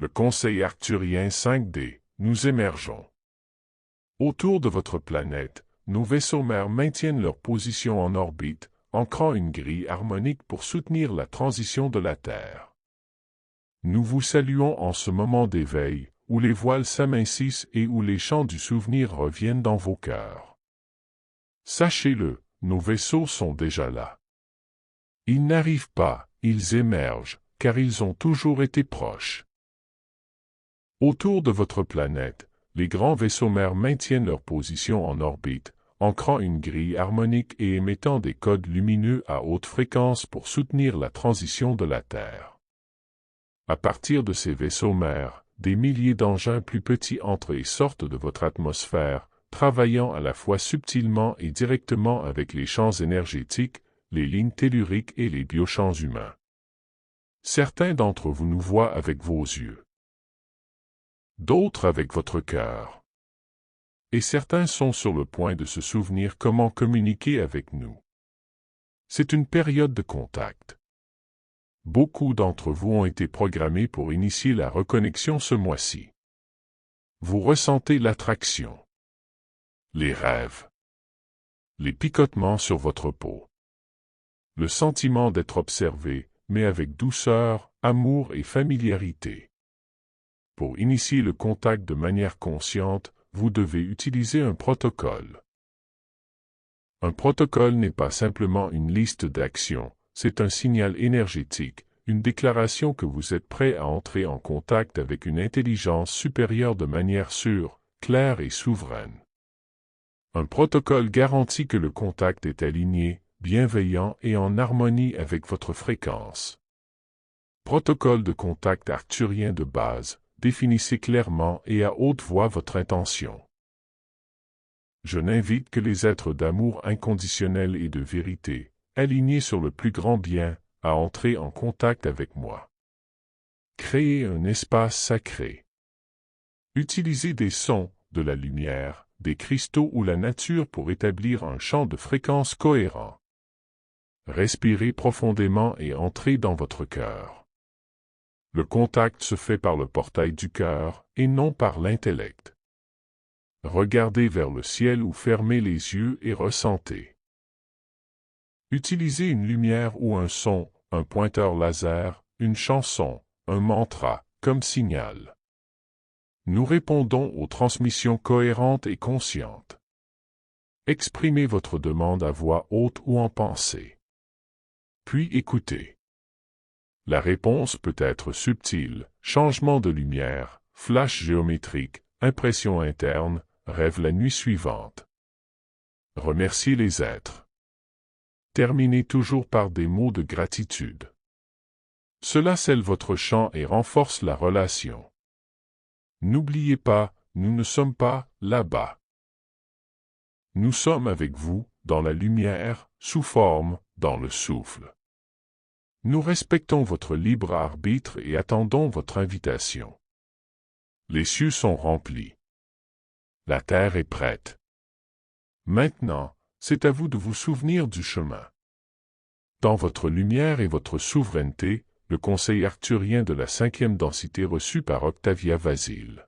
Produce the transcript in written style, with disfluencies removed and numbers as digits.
Le Conseil arcturien 5D, nous émergeons. Autour de votre planète, nos vaisseaux mères maintiennent leur position en orbite, ancrant une grille harmonique pour soutenir la transition de la Terre. Nous vous saluons en ce moment d'éveil, où les voiles s'amincissent et où les chants du souvenir reviennent dans vos cœurs. Sachez-le, nos vaisseaux sont déjà là. Ils n'arrivent pas, ils émergent, car ils ont toujours été proches. Autour de votre planète, les grands vaisseaux mères maintiennent leur position en orbite, ancrant une grille harmonique et émettant des codes lumineux à haute fréquence pour soutenir la transition de la Terre. À partir de ces vaisseaux mères, des milliers d'engins plus petits entrent et sortent de votre atmosphère, travaillant à la fois subtilement et directement avec les champs énergétiques, les lignes telluriques et les biochamps humains. Certains d'entre vous nous voient avec vos yeux. D'autres avec votre cœur. Et certains sont sur le point de se souvenir comment communiquer avec nous. C'est une période de contact. Beaucoup d'entre vous ont été programmés pour initier la reconnexion ce mois-ci. Vous ressentez l'attraction, les rêves, les picotements sur votre peau, le sentiment d'être observé, mais avec douceur, amour et familiarité. Pour initier le contact de manière consciente, vous devez utiliser un protocole. Un protocole n'est pas simplement une liste d'actions, c'est un signal énergétique, une déclaration que vous êtes prêt à entrer en contact avec une intelligence supérieure de manière sûre, claire et souveraine. Un protocole garantit que le contact est aligné, bienveillant et en harmonie avec votre fréquence. Protocole de contact arcturien de base. Définissez clairement et à haute voix votre intention. Je n'invite que les êtres d'amour inconditionnel et de vérité, alignés sur le plus grand bien, à entrer en contact avec moi. Créez un espace sacré. Utilisez des sons, de la lumière, des cristaux ou la nature pour établir un champ de fréquence cohérent. Respirez profondément et entrez dans votre cœur. Le contact se fait par le portail du cœur, et non par l'intellect. Regardez vers le ciel ou fermez les yeux et ressentez. Utilisez une lumière ou un son, un pointeur laser, une chanson, un mantra, comme signal. Nous répondons aux transmissions cohérentes et conscientes. Exprimez votre demande à voix haute ou en pensée. Puis écoutez. La réponse peut être subtile, changement de lumière, flash géométrique, impression interne, rêve la nuit suivante. Remerciez les êtres. Terminez toujours par des mots de gratitude. Cela scelle votre chant et renforce la relation. N'oubliez pas, nous ne sommes pas là-bas. Nous sommes avec vous, dans la lumière, sous forme, dans le souffle. Nous respectons votre libre arbitre et attendons votre invitation. Les cieux sont remplis. La terre est prête. Maintenant, c'est à vous de vous souvenir du chemin. Dans votre lumière et votre souveraineté, le conseil arcturien de la 5e densité reçu par Octavia Vasile.